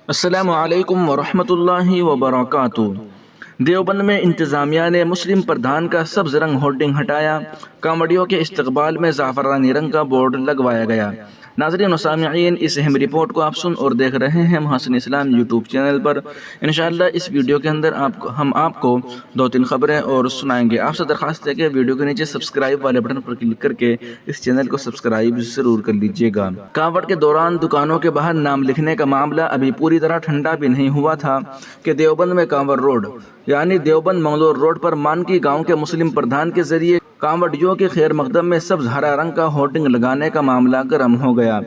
السلام علیکم ورحمۃ اللہ وبرکاتہ۔ دیوبند میں انتظامیہ نے مسلم پردھان کا سبز رنگ ہورڈنگ ہٹایا، کانوڑیوں کے استقبال میں زعفرانی رنگ کا بورڈ لگوایا گیا۔ ناظرین و سامعین، اس اہم رپورٹ کو آپ سن اور دیکھ رہے ہیں محسن اسلام یوٹیوب چینل پر۔ انشاءاللہ اس ویڈیو کے اندر ہم آپ کو 2-3 خبریں اور سنائیں گے۔ آپ سے درخواست ہے کہ ویڈیو کے نیچے سبسکرائب والے بٹن پر کلک کر کے اس چینل کو سبسکرائب ضرور کر لیجئے گا۔ کانوڑ کے دوران دکانوں کے باہر نام لکھنے کا معاملہ ابھی پوری طرح ٹھنڈا بھی نہیں ہوا تھا کہ دیوبند میں کانوڑ روڈ یعنی دیوبند منگلور روڈ پر مانکی گاؤں کے مسلم پردھان کے ذریعے کانوڑیوں کے خیر مقدم میں سبز ہرا رنگ کا ہورڈنگ لگانے کا معاملہ گرم ہو گیا۔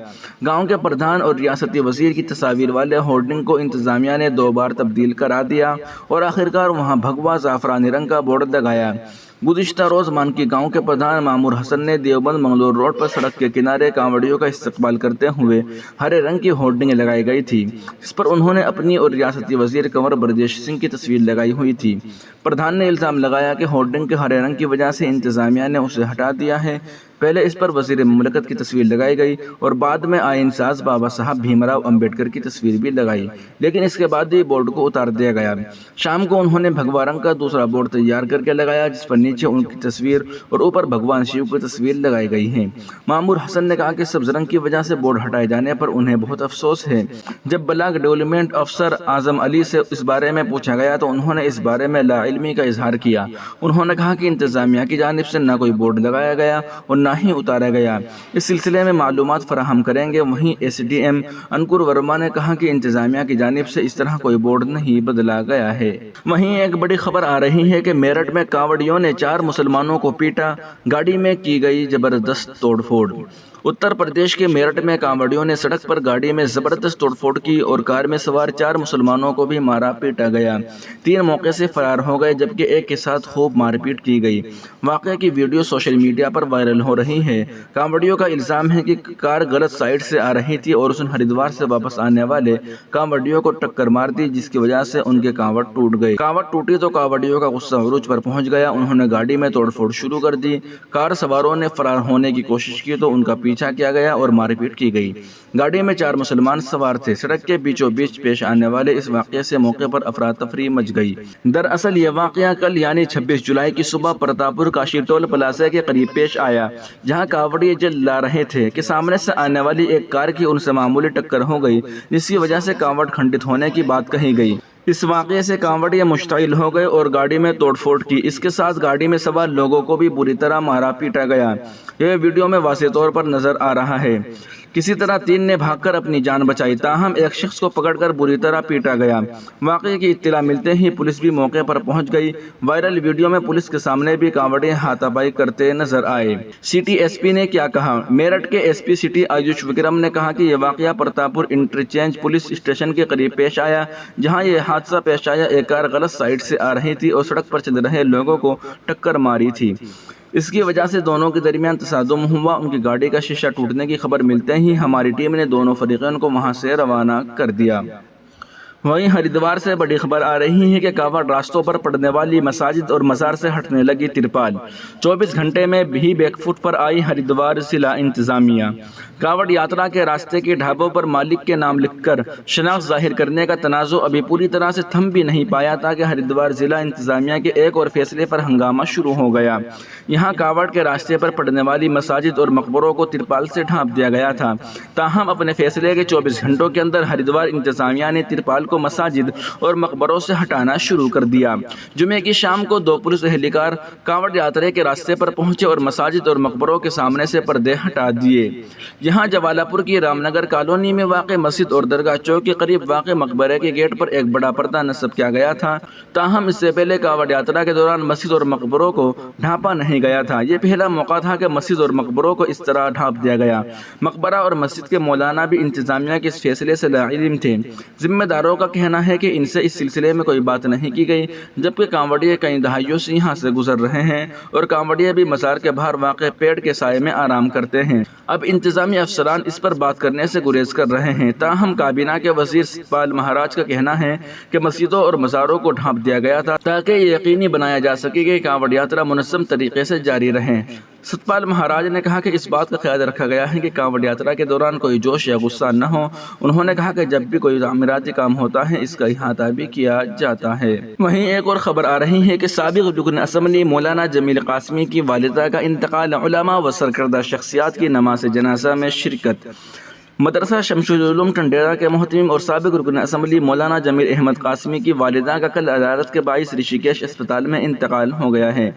گاؤں کے پردھان اور ریاستی وزیر کی تصاویر والے ہورڈنگ کو انتظامیہ نے 2 بار تبدیل کرا دیا اور آخرکار وہاں بھگوا زعفرانی رنگ کا بورڈ لگایا۔ گزشتہ روز مانکی گاؤں کے پردھان مامور حسن نے دیوبند منگلور روڈ پر سڑک کے کنارے کانوڑیوں کا استقبال کرتے ہوئے ہرے رنگ کی ہورڈنگ لگائی گئی تھی، جس پر انہوں نے اپنی اور ریاستی وزیر کنور برجیش سنگھ کی تصویر لگائی ہوئی تھی۔ پردھان نے الزام لگایا کہ ہورڈنگ کے ہرے رنگ کی وجہ سے انتظامیہ نے اسے ہٹا دیا ہے۔ پہلے اس پر وزیر مملکت کی تصویر لگائی گئی اور بعد میں آئین ساز بابا صاحب بھیم راؤ امبیڈکر کی تصویر بھی لگائی، لیکن اس کے بعد بھی بورڈ کو اتار دیا گیا۔ شام کو انہوں نے بھگوا رنگ کا دوسرا بورڈ تیار کر کے لگایا، جس پر نیچے ان کی تصویر اور اوپر بھگوان شیو کی تصویر لگائی گئی ہے۔ مامور حسن نے کہا کہ سبز رنگ کی وجہ سے بورڈ ہٹائے جانے پر انہیں بہت افسوس ہے۔ جب بلاک ڈیولپمنٹ افسر اعظم علی سے اس بارے میں پوچھا گیا تو انہوں نے اس بارے میں لا علمی کا اظہار کیا۔ انہوں نے کہا کہ انتظامیہ کی جانب سے نہ کوئی بورڈ لگایا گیا اور نہ ہی اتارا گیا، اس سلسلے میں معلومات فراہم کریں گے۔ وہیں S D M Ankur Verma نے کہا کہ انتظامیہ کی جانب سے اس طرح کوئی بورڈ نہیں بدلا گیا ہے۔ وہیں ایک بڑی خبر آ رہی ہے کہ میرٹھ میں کانوڑیوں نے 4 مسلمانوں کو پیٹا، گاڑی میں کی گئی زبردست توڑ پھوڑ۔ اتر پردیش کے میرٹھ میں کانوڑیوں نے سڑک پر گاڑی میں زبردست توڑ پھوڑ کی اور کار میں سوار 4 مسلمانوں کو بھی مارا پیٹا گیا۔ 3 موقع سے فرار ہو گئے جبکہ ایک کے ساتھ خوب مار پیٹ کی گئی۔ واقعے کی ویڈیو سوشل میڈیا پر وائرل ہو رہی ہے۔ کانوڑیوں کا الزام ہے کہ کار غلط سائیڈ سے آ رہی تھی اور اس نے ہریدوار سے واپس آنے والے کانوڑیوں کو ٹکر مار دی، جس کی وجہ سے ان کے کانوڑ ٹوٹ گئے۔ کانوڑ ٹوٹی تو کانوڑیوں کا غصہ عروج پر پہنچ گیا، انہوں نے گاڑی میں توڑ پھوڑ شروع کر دی۔ کار سواروں نے فرار ہونے کی کوشش کی تو ان کا پیچھا کیا گیا اور مار پیٹ کی گئی۔ گاڑی میں 4 مسلمان سوار تھے۔ سڑک کے بیچوں بیچ پیش آنے والے اس واقعے سے موقع پر افراتفری مچ گئی۔ دراصل یہ واقعہ کل یعنی 26 جولائی کی صبح پرتاپور کاشی ٹول پلازا کے قریب پیش آیا، جہاں کانوڑیے جل لا رہے تھے کہ سامنے سے آنے والی ایک کار کی ان سے معمولی ٹکر ہو گئی، جس کی وجہ سے کانوڑ کھنڈت ہونے کی بات کہی گئی۔ اس واقعے سے کانوڑیے مشتعل ہو گئے اور گاڑی میں توڑ پھوڑ کی۔ اس کے ساتھ گاڑی میں سوار لوگوں کو بھی بری طرح مارا پیٹا گیا۔ یہ ویڈیو میں واضح طور پر نظر آ رہا ہے۔ کسی طرح 3 نے بھاگ کر اپنی جان بچائی، تاہم ایک شخص کو پکڑ کر بری طرح پیٹا گیا۔ واقعے کی اطلاع ملتے ہی پولیس بھی موقع پر پہنچ گئی۔ وائرل ویڈیو میں پولیس کے سامنے بھی کانوڑیے ہاتھا پائی کرتے نظر آئے۔ سٹی ایس پی نے کیا کہا؟ میرٹھ کے S P city AYUSH Vikram نے کہا کہ یہ واقعہ پرتاپور انٹرچینج پولیس اسٹیشن کے قریب پیش آیا، جہاں یہ حادثہ پیش آیا۔ ایک کار غلط سائیڈ سے آ رہی تھی اور سڑک پر چل رہے لوگوں کو ٹکر ماری تھی۔ اس کی وجہ سے دونوں کے درمیان تصادم ہوا۔ ان کی گاڑی کا شیشہ ٹوٹنے کی خبر ملتے ہی ہماری ٹیم نے دونوں فریقین کو وہاں سے روانہ کر دیا۔ وہیں ہریدوار سے بڑی خبر آ رہی ہے کہ کانوڑ راستوں پر پڑنے والی مساجد اور مزار سے ہٹنے لگی ترپال۔ 24 گھنٹے میں بھی بیک فٹ پر آئی ہریدوار ضلع انتظامیہ۔ کانوڑ یاترا کے راستے کے ڈھابوں پر مالک کے نام لکھ کر شناخت ظاہر کرنے کا تنازع ابھی پوری طرح سے تھم بھی نہیں پایا تھا کہ ہریدوار ضلع انتظامیہ کے ایک اور فیصلے پر ہنگامہ شروع ہو گیا۔ یہاں کانوڑ کے راستے پر پڑنے والی مساجد اور مقبروں کو ترپال سے ڈھانپ دیا گیا تھا، تاہم اپنے فیصلے کے 24 گھنٹوں کے اندر ہریدوار انتظامیہ نے ترپال کو مساجد اور مقبروں سے ہٹانا شروع کر دیا۔ جمعے کی شام کو 2 پولیس اہلکار کانوڑ یاترا کے راستے پر پہنچے اور مساجد اور مقبروں کے سامنے سے پردے ہٹا دیے۔ یہاں جوالا پور کی رام نگر کالونی میں واقع مسجد اور درگاہ چوک کے قریب واقع مقبرے کے گیٹ پر ایک بڑا پردہ نصب کیا گیا تھا، تاہم اس سے پہلے کانوڑ یاترا کے دوران مسجد اور مقبروں کو ڈھانپا نہیں گیا تھا۔ یہ پہلا موقع تھا کہ مسجد اور مقبروں کو اس طرح ڈھانپ دیا گیا۔ مقبرہ اور مسجد کے مولانا بھی انتظامیہ کے اس فیصلے سے لاعلم تھے۔ ذمہ داروں کا کہنا ہے کہ ان سے اس سلسلے میں کوئی بات نہیں کی گئی، جبکہ کانوڑیے کئی دہائیوں سے یہاں سے گزر رہے ہیں اور کانوڑیے بھی مزار کے باہر واقع پیڑ کے سائے میں آرام کرتے ہیں۔ اب انتظامی افسران اس پر بات کرنے سے گریز کر رہے ہیں، تاہم کابینہ کے وزیر ستپال مہاراج کا کہنا ہے کہ مسجدوں اور مزاروں کو ڈھانپ دیا گیا تھا تاکہ یہ یقینی بنایا جا سکے کہ کانوڑ یاترا منظم طریقے سے جاری رہے۔ ستپال مہاراج نے کہا کہ اس بات کا خیال رکھا گیا ہے کہ کانوڑ یاترا کے دوران کوئی جوش یا غصہ نہ ہو۔ انہوں نے کہا کہ جب بھی کوئی تعمیراتی کام ہوتا ہے اس کا احاطہ بھی کیا جاتا ہے۔ وہیں ایک اور خبر آ رہی ہے کہ سابق رکن اسمبلی مولانا جمیل قاسمی کی والدہ کا انتقال، علماء و سرکردہ شخصیات کی نماز جنازہ میں شرکت۔ مدرسہ شمس العلوم ٹنڈیرا کے محتمم اور سابق رکن اسمبلی مولانا جمیل احمد قاسمی کی والدہ کا کل عدالت کے باعث رشی کیش اسپتال میں انتقال ہو گیا ہے۔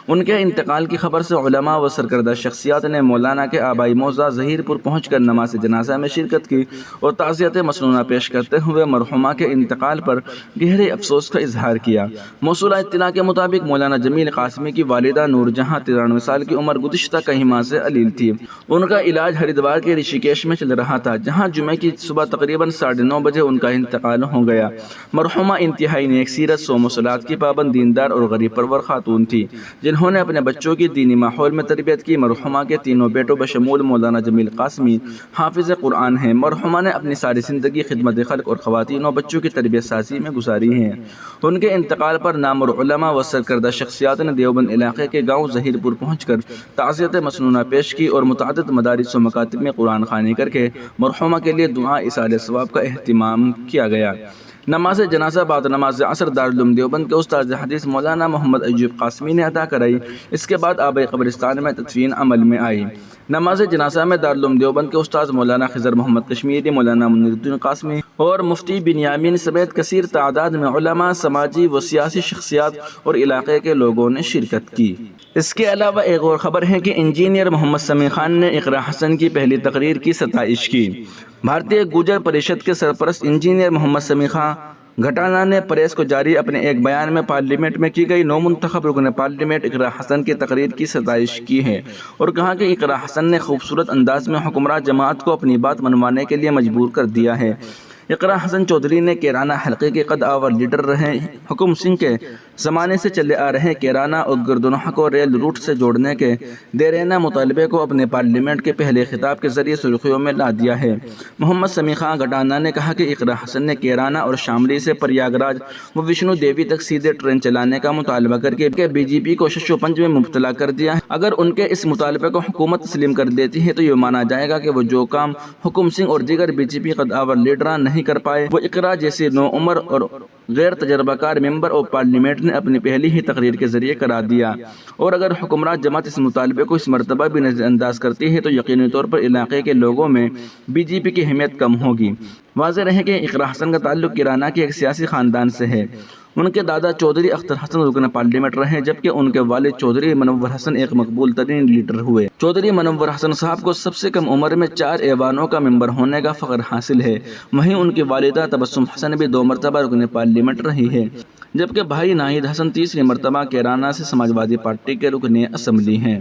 ان کے انتقال کی خبر سے علماء و سرکردہ شخصیات نے مولانا کے آبائی موضع ظہیر پور پہنچ کر نماز جنازہ میں شرکت کی اور تعزیت مسنونہ پیش کرتے ہوئے مرحومہ کے انتقال پر گہرے افسوس کا اظہار کیا۔ موصولہ اطلاع کے مطابق مولانا جمیل قاسمی کی والدہ نور جہاں 93 سال کی عمر گزشتہ کئی ماہ سے علیل تھی۔ ان کا علاج ہریدوار کے رشی کیش میں چل رہا تھا، جہاں جمعہ کی صبح تقریباً 9:30 بجے ان کا انتقال ہو گیا۔ مرحومہ انتہائی نیک سیرت، صوم و صلات کی پابند، دیندار اور غریب پرور خاتون تھی، جنہوں نے اپنے بچوں کی دینی ماحول میں تربیت کی۔ مرحومہ کے تینوں بیٹوں بشمول مولانا جمیل قاسمی حافظ قرآن ہیں۔ مرحومہ نے اپنی ساری زندگی خدمت خلق اور خواتین و بچوں کی تربیت سازی میں گزاری ہے۔ ان کے انتقال پر نامور علماء و سرکردہ شخصیات نے دیوبند علاقے کے گاؤں ظہیر پور پہنچ کر تعزیت مسنونہ پیش کی اور متعدد مدارس و مکاتب میں قرآن خوانی کر کے مرحومہ کے لیے دعا ایصال ثواب کا اہتمام کیا گیا۔ نماز جنازہ بعد نماز عصر دارالعلوم دیوبند کے استاد حدیث مولانا محمد ایوب قاسمی نے ادا کرائی۔ اس کے بعد آبائی قبرستان میں تدفین عمل میں آئی۔ نماز جنازہ میں دارالعلوم دیوبند کے استاد مولانا خضر محمد کشمیری، مولانا منیر الدین قاسمی اور مفتی بنیامین سمیت کثیر تعداد میں علماء، سماجی و سیاسی شخصیات اور علاقے کے لوگوں نے شرکت کی۔ اس کے علاوہ ایک اور خبر ہے کہ انجینئر محمد سمیع خان نے اقرا حسن کی پہلی تقریر کی ستائش کی۔ بھارتیہ گوجر پریشد کے سرپرست انجینئر محمد سمیع خان گھٹانا نے پریس کو جاری اپنے ایک بیان میں پارلیمنٹ میں کی گئی نومنتخب رکن پارلیمنٹ اقرا حسن کی تقریر کی ستائش کی ہے اور کہا کہ اقرا حسن نے خوبصورت انداز میں حکمراں جماعت کو اپنی بات منوانے کے لیے مجبور کر دیا ہے۔ اقرا حسن چودھری نے کیرانہ حلقے کے قد آور لیڈر رہے حکم سنگھ کے زمانے سے چلے آ رہے کیرانہ اور گردنوح کو ریل روٹ سے جوڑنے کے دیرینہ مطالبے کو اپنے پارلیمنٹ کے پہلے خطاب کے ذریعے سرخیوں میں لا دیا ہے۔ محمد سمیع خان گھٹانا نے کہا کہ اقرا حسن نے کیرانہ اور شاملی سے پریاگراج و وشنو دیوی تک سیدھے ٹرین چلانے کا مطالبہ کر کے بی جے پی کو شش و پنج میں مبتلا کر دیا ہے۔ اگر ان کے اس مطالبے کو حکومت تسلیم کر دیتی ہے تو یہ مانا جائے گا کہ وہ جو کام حکم سنگھ اور دیگر بی جے پی قد آور لیڈران نہیں کر پائے وہ اقرا جیسی نو عمر اور غیر تجربہ کار ممبر آف پارلیمنٹ نے اپنی پہلی ہی تقریر کے ذریعے کرا دیا۔ اور اگر حکمراں جماعت اس مطالبے کو اس مرتبہ بھی نظر انداز کرتی ہے تو یقینی طور پر علاقے کے لوگوں میں بی جے پی کی اہمیت کم ہوگی۔ واضح رہے کہ اقرا حسن کا تعلق کیرانہ کے ایک سیاسی خاندان سے ہے۔ ان کے دادا چودھری اختر حسن رکن پارلیمنٹ رہے جبکہ ان کے والد چودھری منور حسن ایک مقبول ترین لیڈر ہوئے۔ چودھری منور حسن صاحب کو سب سے کم عمر میں 4 ایوانوں کا ممبر ہونے کا فخر حاصل ہے۔ وہیں ان کی والدہ تبسم حسن بھی 2 مرتبہ رکن پارلیمنٹ رہی ہے جبکہ بھائی ناہید حسن تیسری مرتبہ کیرانہ سے سماجوادی پارٹی کے رکن اسمبلی ہیں۔